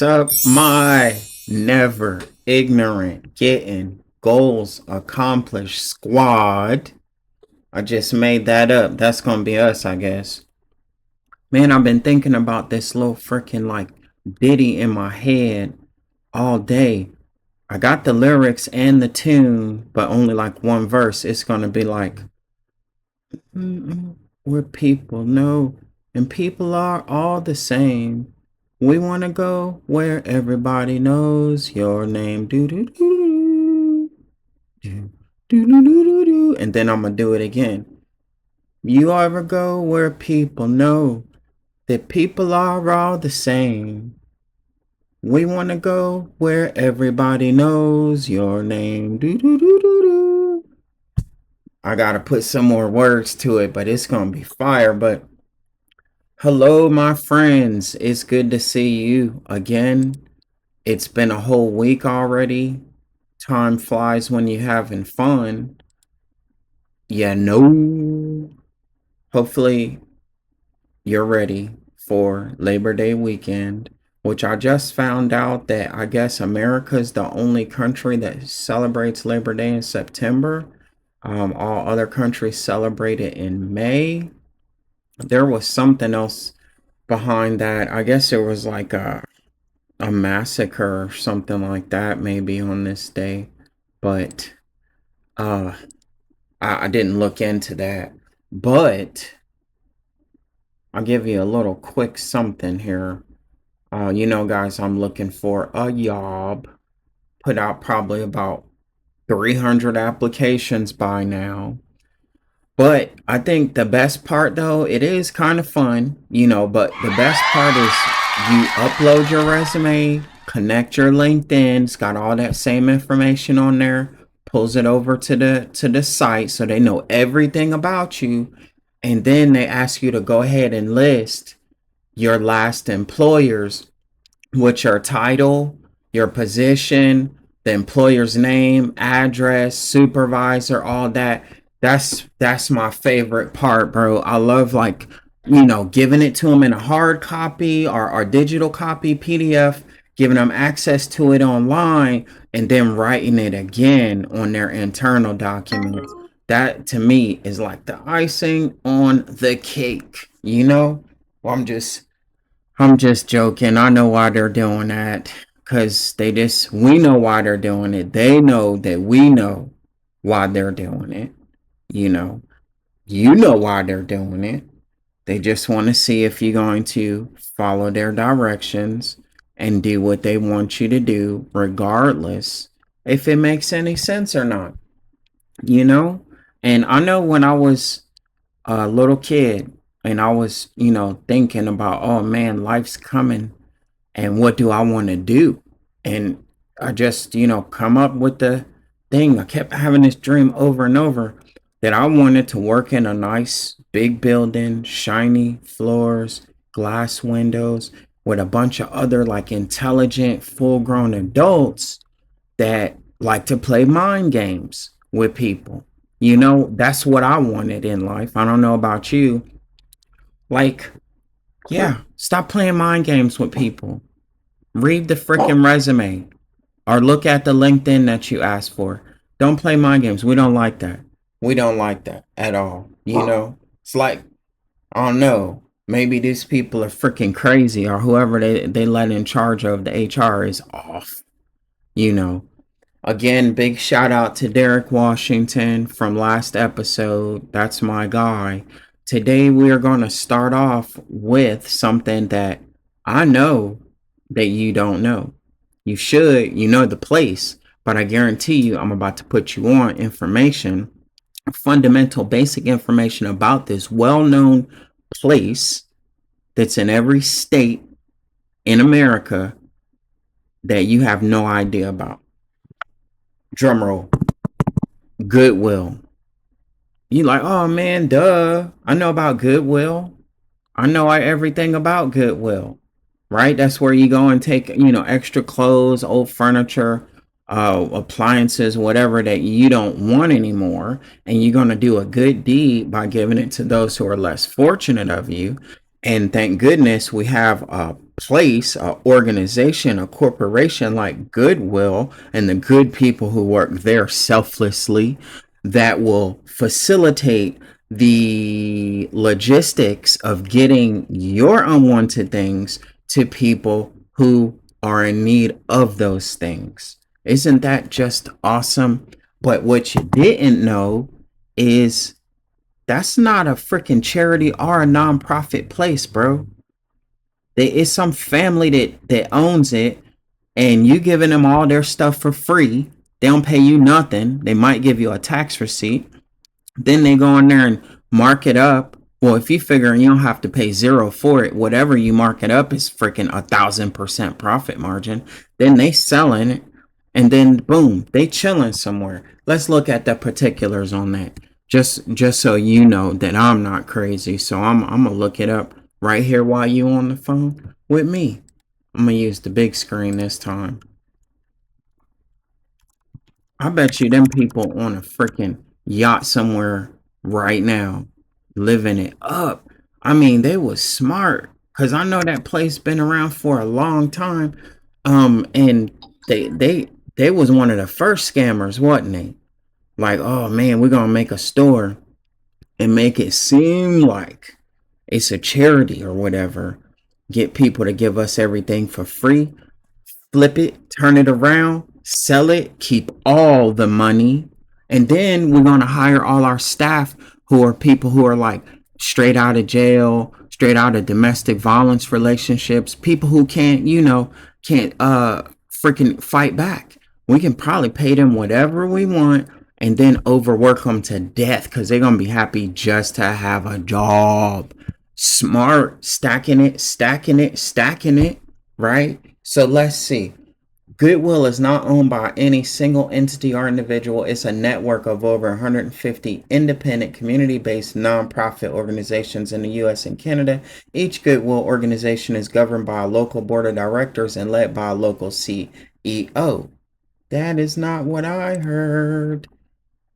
What's up, my never ignorant getting goals accomplished squad? I just made that up. That's gonna be us, I guess. Man, I've been thinking about this little freaking like ditty in my head all day. I got the lyrics and the tune, but only like one verse. It's gonna be like, where people know and people are all the same. We want to go where everybody knows your name. Do do do do do do do do. And then I'm gonna do it again. You ever go where people know that people are all the same? We want to go where everybody knows your name. Do do do do do. I gotta put some more words to it, but it's gonna be fire. But hello, my friends. It's good to see you again. It's been a whole week already. Time flies when you're having fun. Yeah, no. Hopefully, you're ready for Labor Day weekend, which I just found out that I guess America is the only country that celebrates Labor Day in September. All other countries celebrate it in May. There was something else behind that. I guess it was like a massacre or something like that, maybe on this day. But uh, I didn't look into that. But I'll give you a little quick something here. Guys, I'm looking for a job. Put out probably about 300 applications by now. But I think the best part, though, it is kind of fun, but the best part is you upload your resume, connect your LinkedIn. It's got all that same information on there, pulls it over to the site so they know everything about you. And then they ask you to go ahead and list your last employers, with your title, your position, the employer's name, address, supervisor, all that. That's my favorite part, bro. I love like, giving it to them in a hard copy or digital copy PDF, giving them access to it online, and then writing it again on their internal documents. That to me is like the icing on the cake, Well, I'm just joking. I know why they're doing that. Cause we know why they're doing it. They know that we know why they're doing it. You know, you know why they're doing it. They just want to see if you're going to follow their directions and do what they want you to do, regardless if it makes any sense or not, you know? And I know when I was a little kid and I was, thinking about, oh man, life's coming and what do I want to do? And I just, come up with the thing. I kept having this dream over and over that I wanted to work in a nice big building, shiny floors, glass windows, with a bunch of other like intelligent, full grown adults that like to play mind games with people. That's what I wanted in life. I don't know about you. Like, yeah, stop playing mind games with people. Read the freaking resume or look at the LinkedIn that you asked for. Don't play mind games. We don't like that. We don't like that at all. It's like, I don't know. Maybe these people are freaking crazy or whoever they let in charge of the HR is off. You know, Again, big shout out to Derek Washington from last episode. That's my guy. Today, we are going to start off with something that I know that you don't know. You should, you know the place, but I guarantee you, I'm about to put you on information, fundamental, basic information about this well known place that's in every state in America that you have no idea about. Drum roll. Goodwill. You like, oh man, duh. I know about Goodwill. I know everything about Goodwill. Right? That's where you go and take, extra clothes, old furniture, appliances, whatever that you don't want anymore. And you're going to do a good deed by giving it to those who are less fortunate of you. And thank goodness we have place, a organization, a corporation like Goodwill and the good people who work there selflessly that will facilitate the logistics of getting your unwanted things to people who are in need of those things. Isn't that just awesome? But what you didn't know is that's not a freaking charity or a nonprofit place, bro. It's some family that owns it, and you giving them all their stuff for free. They don't pay you nothing. They might give you a tax receipt. Then they go in there and mark it up. Well, if you figure you don't have to pay zero for it, whatever you mark it up is freaking 1,000% profit margin. Then they selling it, and then boom, they chilling somewhere. Let's look at the particulars on that. Just so you know that I'm not crazy. So I'm gonna look it up right here while you on the phone with me. I'm gonna use the big screen this time. I bet you them people on a freaking yacht somewhere right now, living it up. I mean, they was smart because I know that place been around for a long time. And they was one of the first scammers, wasn't they? Like, oh man, we're gonna make a store and make it seem like it's a charity or whatever. Get people to give us everything for free, flip it, turn it around, sell it, keep all the money. And then we're going to hire all our staff who are people who are like straight out of jail, straight out of domestic violence relationships, people who can't freaking fight back. We can probably pay them whatever we want and then overwork them to death cuz they're going to be happy just to have a job. Smart, stacking it, stacking it, stacking it, right? So let's see. Goodwill is not owned by any single entity or individual. It's a network of over 150 independent, community-based nonprofit organizations in the US and Canada. Each Goodwill organization is governed by a local board of directors and led by a local CEO. That is not what I heard.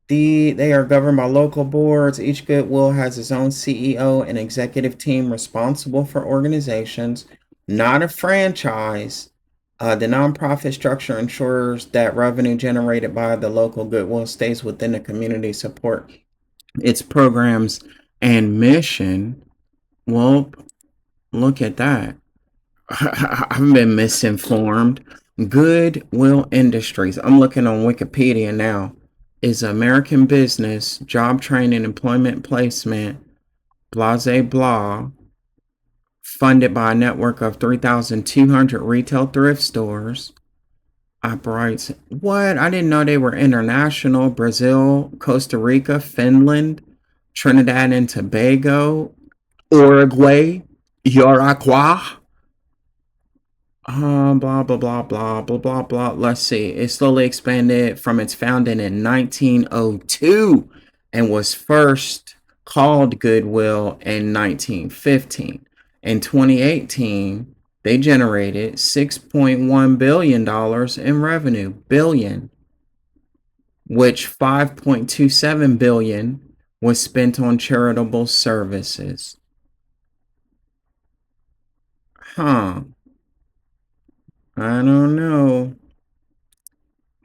They are governed by local boards. Each Goodwill has its own CEO and executive team responsible for organizations, not a franchise. The nonprofit structure ensures that revenue generated by the local Goodwill stays within the community support its programs and mission. Well, look at that. I've been misinformed. Goodwill Industries. I'm looking on Wikipedia now. Is American business, job training, employment placement, blah, blah, blah, funded by a network of 3,200 retail thrift stores. Operates. What? I didn't know they were international. Brazil, Costa Rica, Finland, Trinidad and Tobago, Uruguay, Uruguay. Blah, blah, blah, blah, blah, blah, blah. Let's see. It slowly expanded from its founding in 1902 and was first called Goodwill in 1915. In 2018, they generated $6.1 billion in revenue, which $5.27 billion was spent on charitable services. Huh. I don't know.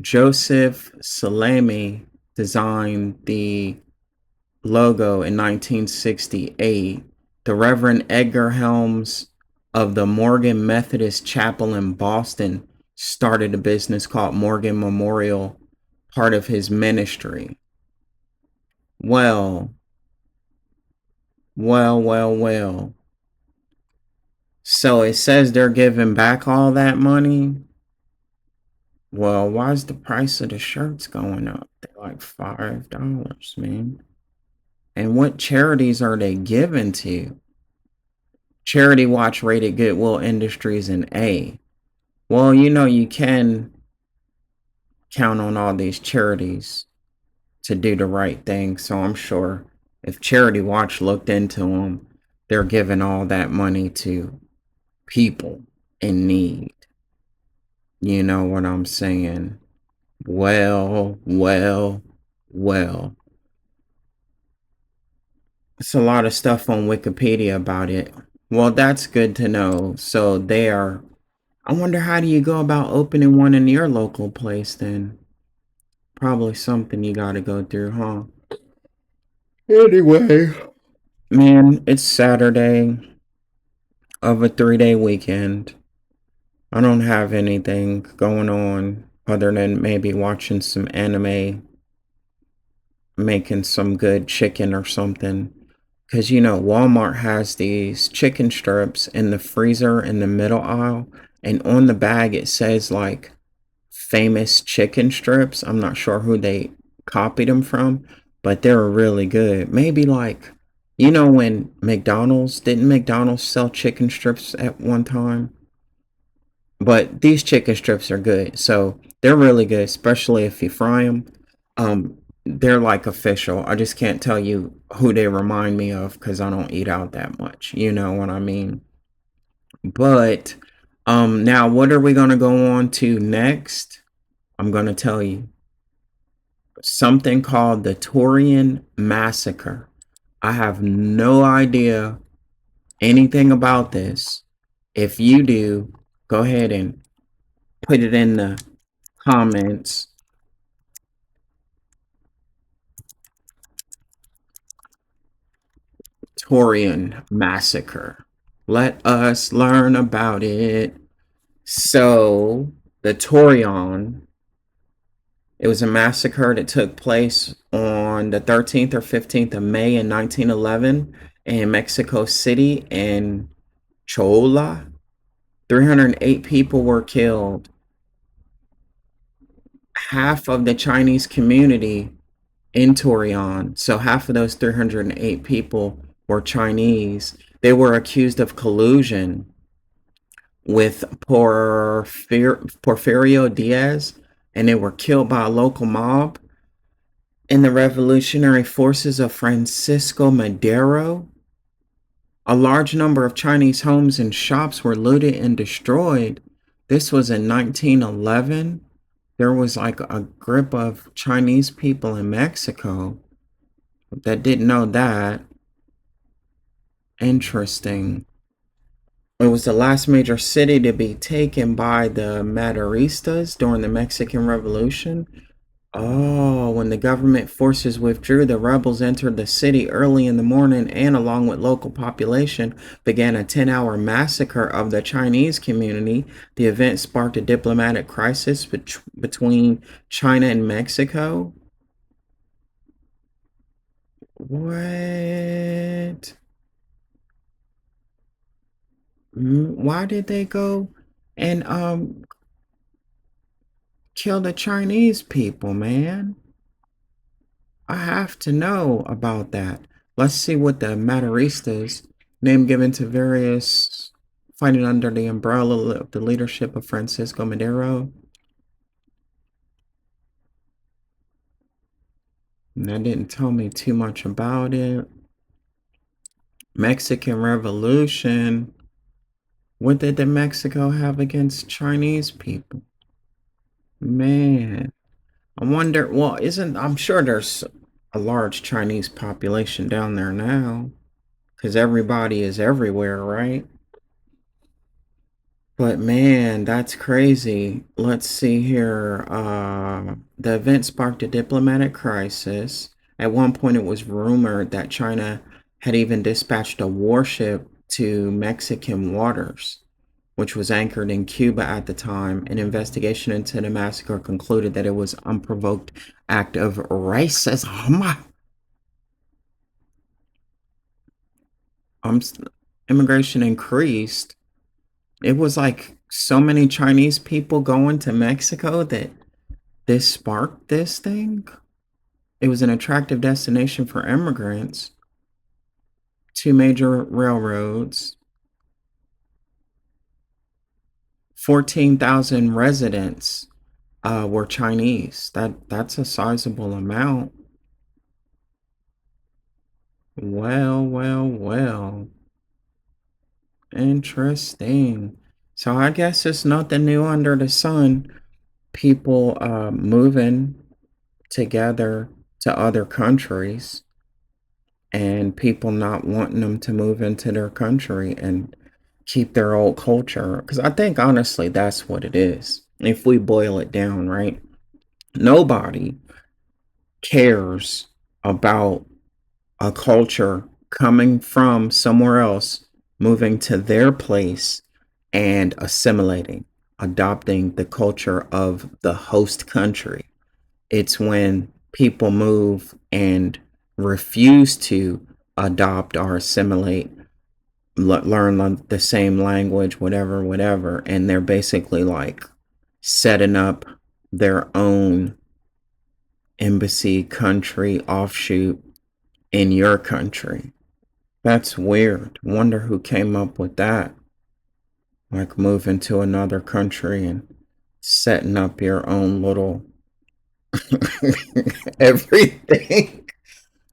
Joseph Salami designed the logo in 1968. The Reverend Edgar Helms of the Morgan Methodist Chapel in Boston started a business called Morgan Memorial, part of his ministry. Well. So it says they're giving back all that money. Well, why is the price of the shirts going up? They're like $5, man. And what charities are they giving to? Charity Watch rated Goodwill Industries an A. Well, you can count on all these charities to do the right thing. So I'm sure if Charity Watch looked into them, they're giving all that money to people in need. You know what I'm saying? Well. It's a lot of stuff on Wikipedia about it. Well, that's good to know. So they are. I wonder how do you go about opening one in your local place then? Probably something you got to go through, huh? Anyway, man, it's Saturday of a 3-day weekend. I don't have anything going on other than maybe watching some anime, making some good chicken or something. Because, Walmart has these chicken strips in the freezer in the middle aisle. And on the bag, it says like famous chicken strips. I'm not sure who they copied them from, but they're really good. Maybe like, when didn't McDonald's sell chicken strips at one time? But these chicken strips are good. So they're really good, especially if you fry them. They're like official. I just can't tell you who they remind me of because I don't eat out that much. You know what I mean? But now what are we gonna go on to next? I'm gonna tell you something called the Turian Massacre. I have no idea anything about this. If you do, go ahead and put it in the comments. Turian Massacre. Let us learn about it. So, the Torion, it was a massacre that took place on the 13th or 15th of May in 1911 in Mexico City and Chola. 308 people were killed. Half of the Chinese community in Torion, so half of those 308 people were Chinese. They were accused of collusion with Porfirio Diaz, and they were killed by a local mob. In the revolutionary forces of Francisco Madero, a large number of Chinese homes and shops were looted and destroyed. This was in 1911. There was like a group of Chinese people in Mexico that didn't know that. Interesting. It was the last major city to be taken by the Maderistas during the Mexican Revolution. Oh, when the government forces withdrew, the rebels entered the city early in the morning and, along with local population, began a 10-hour massacre of the Chinese community. The event sparked a diplomatic crisis between China and Mexico. What? Why did they go and kill the Chinese people, man? I have to know about that. Let's see what the Maderistas, name given to various fighting under the umbrella of the leadership of Francisco Madero. And that didn't tell me too much about it. Mexican Revolution. What did the Mexico have against Chinese people? Man, I wonder, well, I'm sure there's a large Chinese population down there now, because everybody is everywhere, right? But man, that's crazy. Let's see here. The event sparked a diplomatic crisis. At one point, it was rumored that China had even dispatched a warship to Mexican waters, which was anchored in Cuba at the time. An investigation into the massacre concluded that it was an unprovoked act of racism. Um, Immigration increased. It was like so many Chinese people going to Mexico that this sparked this thing. It was an attractive destination for immigrants. Two major railroads, 14,000 residents were Chinese. That's a sizable amount. Well, well, well. Interesting. So I guess it's nothing new under the sun. People moving together to other countries. and people not wanting them to move into their country and keep their old culture. Because I think honestly, that's what it is. If we boil it down, right? Nobody cares about a culture coming from somewhere else, moving to their place and assimilating, adopting the culture of the host country. It's when people move and refuse to adopt or assimilate, learn the same language, whatever, whatever, and they're basically like setting up their own embassy country offshoot in your country. That's weird. Wonder who came up with that. Like moving to another country and setting up your own little everything.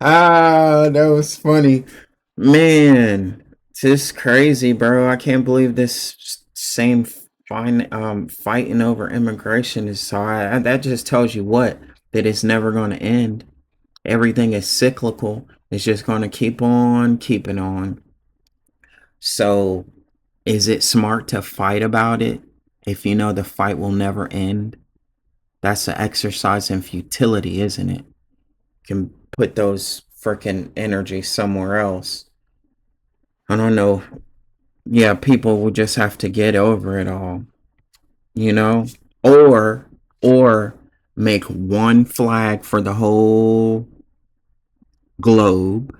Ah, that was funny. Man, just crazy, bro. I can't believe this same fighting over immigration is so that just tells you what? That it's never going to end. Everything is cyclical. It's just going to keep on keeping on. So, is it smart to fight about it if you know the fight will never end? That's an exercise in futility, isn't it? Can put those freaking energy somewhere else. I don't know. Yeah, people will just have to get over it all, you know? Or or make one flag for the whole globe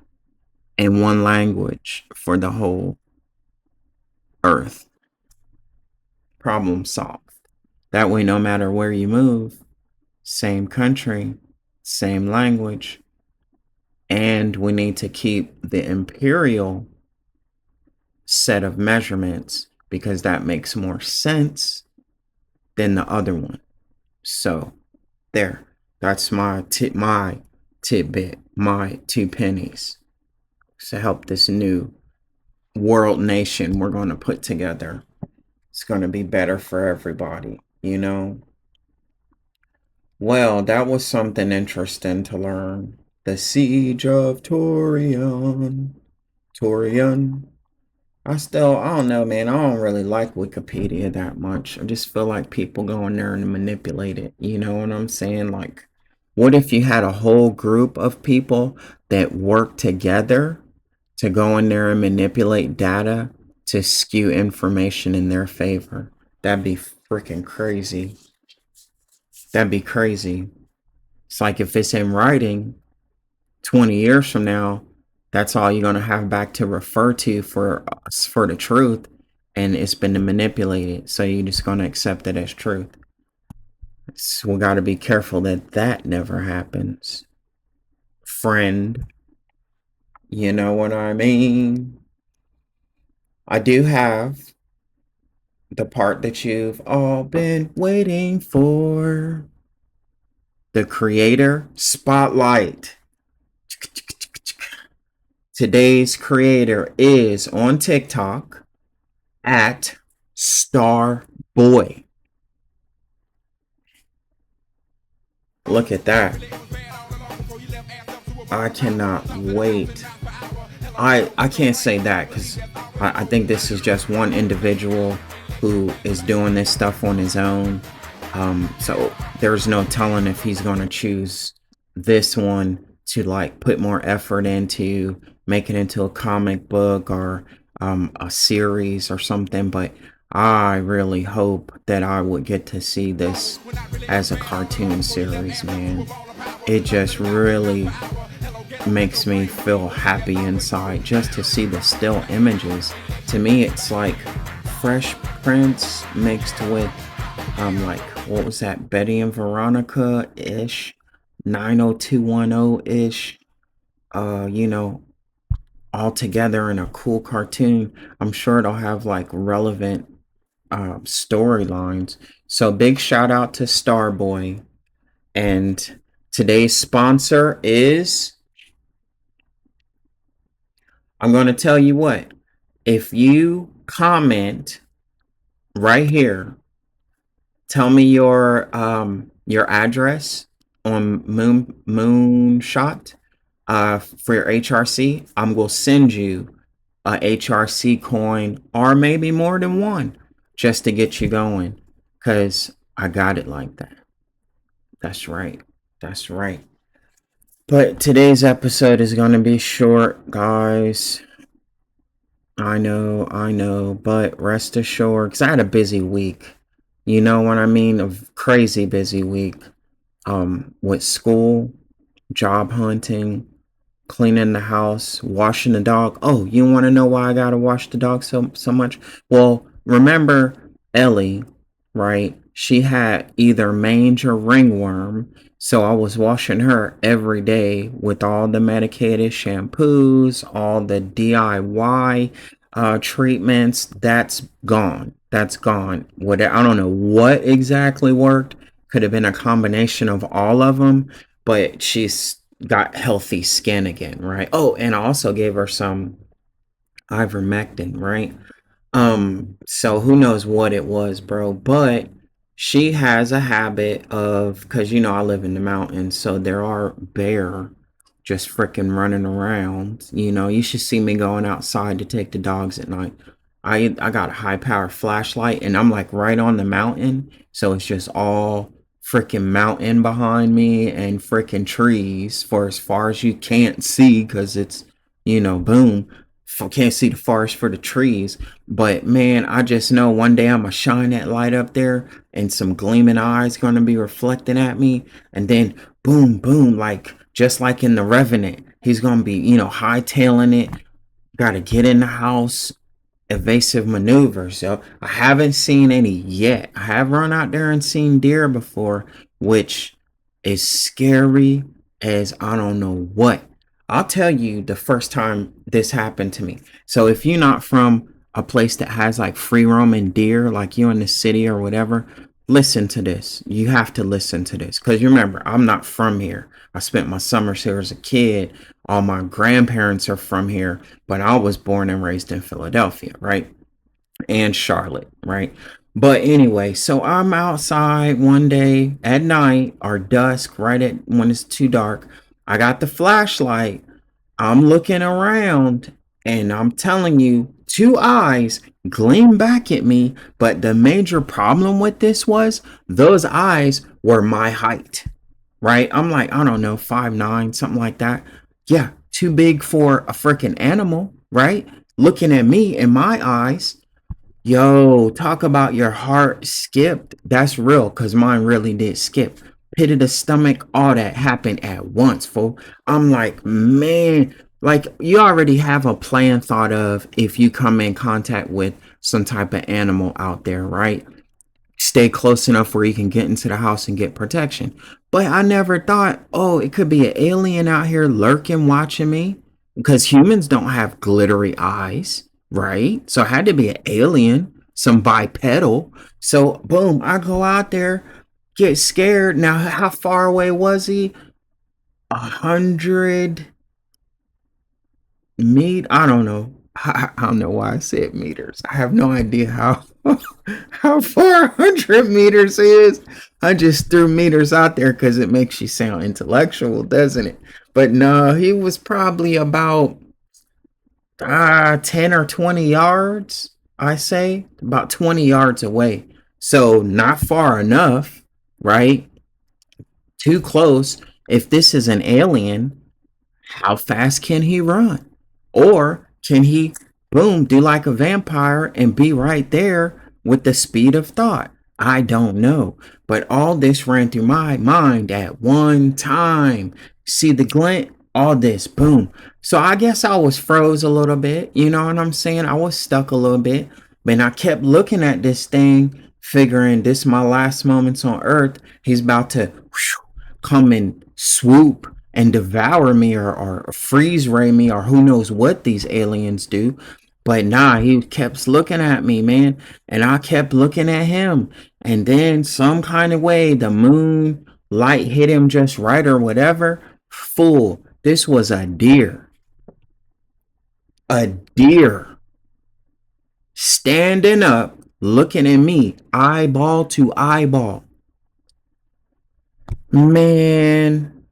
and one language for the whole earth. Problem solved. That way no matter where you move, same country, same language, and we need to keep the imperial set of measurements because that makes more sense than the other one. So there, that's my tidbit, my 2 pennies to help this new world nation we're going to put together. It's going to be better for everybody, you know. Well, that was something interesting to learn. The siege of Torian. Torian. I don't know, man. I don't really like Wikipedia that much. I just feel like people go in there and manipulate it. You know what I'm saying? Like, what if you had a whole group of people that work together to go in there and manipulate data to skew information in their favor? That'd be freaking crazy. That'd be crazy. It's like if it's in writing, 20 years from now, that's all you're going to have back to refer to for the truth, and it's been manipulated, so you're just going to accept it as truth. So we got to be careful that that never happens, friend. You know what I mean? I do have the part that you've all been waiting for, the creator spotlight. Today's creator is on TikTok at Starboy. Look at that. I cannot wait. I can't say that because I think this is just one individual who is doing this stuff on his own. So there's no telling if he's going to choose this one to like put more effort into, make it into a comic book or a series or something. But I really hope that I would get to see this as a cartoon series, man. It just really makes me feel happy inside just to see the still images. To me, it's like Fresh Prince mixed with like what was that, Betty and Veronica ish, 90210 ish, you know, all together in a cool cartoon. I'm sure it'll have like relevant storylines. So big shout out to Starboy. And today's sponsor is, I'm going to tell you what, if you comment right here, tell me your address on Moonshot. for your HRC, I'm going to send you a HRC coin or maybe more than one just to get you going because I got it like that. That's right. That's right. But today's episode is going to be short, guys. I know, but rest assured, because I had a busy week. You know what I mean? A crazy busy week. With school, job hunting, cleaning the house, washing the dog. Oh, you want to know why I gotta wash the dog so much? Well, remember Ellie, right? She had either mange or ringworm, so I was washing her every day with all the medicated shampoos, all the DIY treatments. That's gone. That's gone. What I don't know what exactly worked. Could have been a combination of all of them, but she's got healthy skin again, right? Oh, and I also gave her some ivermectin, right? So who knows what it was, bro, but she has a habit of, because I live in the mountains, so there are bear just freaking running around. You should see me going outside to take the dogs at night. I got a high power flashlight and I'm like right on the mountain, so it's just all freaking mountain behind me and freaking trees for as far as you can't see because it's boom, can't see the forest for the trees. But man, I just know one day I'm gonna shine that light up there and some gleaming eyes gonna be reflecting at me, and then boom boom, like just like in the Revenant, he's gonna be hightailing it. Gotta get in the house, evasive maneuvers. So I haven't seen any yet. I have run out there and seen deer before, which is scary as I don't know what. I'll tell you the first time this happened to me. So if you're not from a place that has like free roaming deer, like you in the city or whatever, listen to this. You have to listen to this because you remember, I'm not from here. I spent my summers here as a kid. All my grandparents are from here, but I was born and raised in Philadelphia, right? And Charlotte, right? But anyway, so I'm outside one day at night or dusk, right at when it's too dark. I got the flashlight. I'm looking around and I'm telling you, two eyes gleam back at me. But the major problem with this was those eyes were my height, right? I'm like, I don't know, 5'9", something like that. Yeah, too big for a freaking animal, right? Looking at me in my eyes. Yo, talk about your heart skipped. That's real, because mine really did skip. Pit of the stomach, all that happened at once, fool. I'm like, man, like you already have a plan thought of if you come in contact with some type of animal out there, right? Stay close enough where you can get into the house and get protection. But I never thought, oh, it could be an alien out here lurking, watching me. Because humans don't have glittery eyes, right? So it had to be an alien, some bipedal. So boom, I go out there, get scared. Now, how far away was he? 100 meters? I don't know. I don't know why I said meters. I have no idea how how far 100 meters is. I just threw meters out there because it makes you sound intellectual, doesn't it? But no, he was probably about 10 or 20 yards, I say, about 20 yards away. So not far enough, right? Too close. If this is an alien, how fast can he run? Or can he, boom, do like a vampire and be right there with the speed of thought? I don't know. But all this ran through my mind at one time. See the glint? All this, boom. So I guess I was froze a little bit. You know what I'm saying? I was stuck a little bit. But I kept looking at this thing, figuring this is my last moments on earth. He's about to come and swoop and devour me or freeze ray me or who knows what these aliens do. But nah, he kept looking at me, man. And I kept looking at him. And then some kind of way, the moon light hit him just right or whatever. Fool, this was a deer. A deer. Standing up, looking at me, eyeball to eyeball. Man,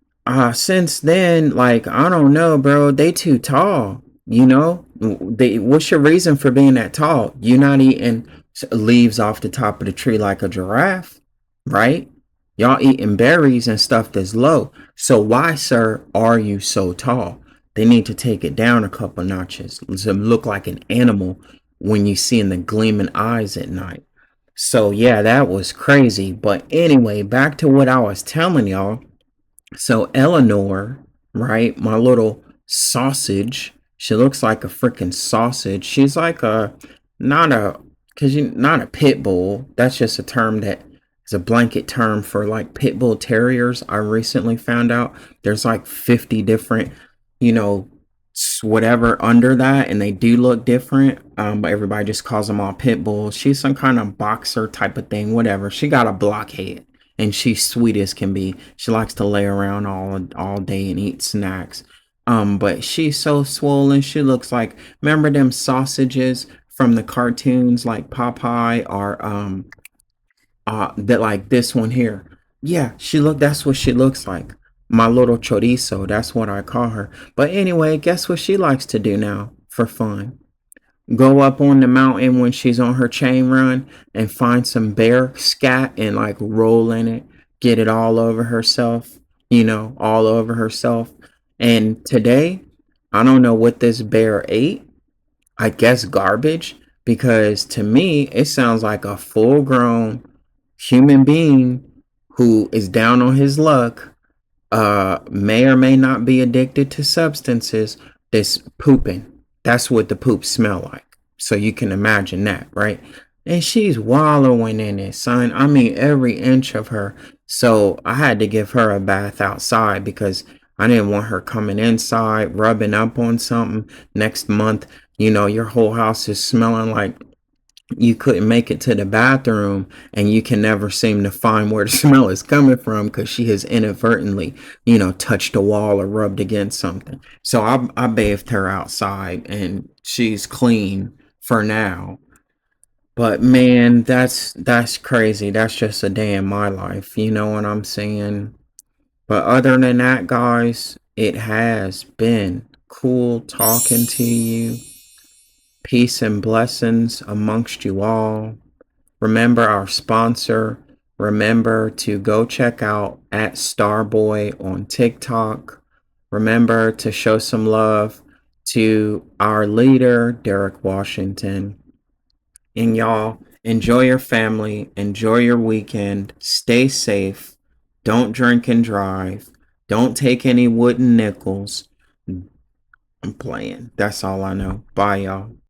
Since then, like, I don't know, bro. They too tall. What's your reason for being that tall? You're not eating leaves off the top of the tree like a giraffe, right? Y'all eating berries and stuff that's low. So why, sir, are you so tall? They need to take it down a couple notches to look like an animal when you see in the gleaming eyes at night. So yeah, that was crazy. But anyway, back to what I was telling y'all. So Eleanor, right, my little sausage, she looks like a freaking sausage. She's like a not a cause you not a pit bull. That's just a term that is a blanket term for like pit bull terriers. I recently found out there's like 50 different, you know, whatever under that, and they do look different. But everybody just calls them all pit bulls. She's some kind of boxer type of thing, whatever. She got a blockhead and she's sweet as can be. She likes to lay around all day and eat snacks. But she's so swollen. She looks like, remember them sausages from the cartoons like Popeye or that like this one here. Yeah, that's what she looks like. My little chorizo, that's what I call her. But anyway, guess what she likes to do now for fun? Go up on the mountain when she's on her chain run and find some bear scat and like roll in it, get it all over herself, all over herself. And today, I don't know what this bear ate. I guess garbage, because to me, it sounds like a full grown human being who is down on his luck, may or may not be addicted to substances, that's pooping. That's what the poop smell like. So you can imagine that, right? And she's wallowing in it, son. I mean, every inch of her. So I had to give her a bath outside because I didn't want her coming inside, rubbing up on something. Next month, your whole house is smelling like you couldn't make it to the bathroom, and you can never seem to find where the smell is coming from because she has inadvertently, touched a wall or rubbed against something. So I bathed her outside and she's clean for now. But man, that's crazy. That's just a day in my life. You know what I'm saying? But other than that, guys, it has been cool talking to you. Peace and blessings amongst you all. Remember our sponsor. Remember to go check out at Starboy on TikTok. Remember to show some love to our leader, Derek Washington. And y'all, enjoy your family. Enjoy your weekend. Stay safe. Don't drink and drive. Don't take any wooden nickels. I'm playing. That's all I know. Bye, y'all.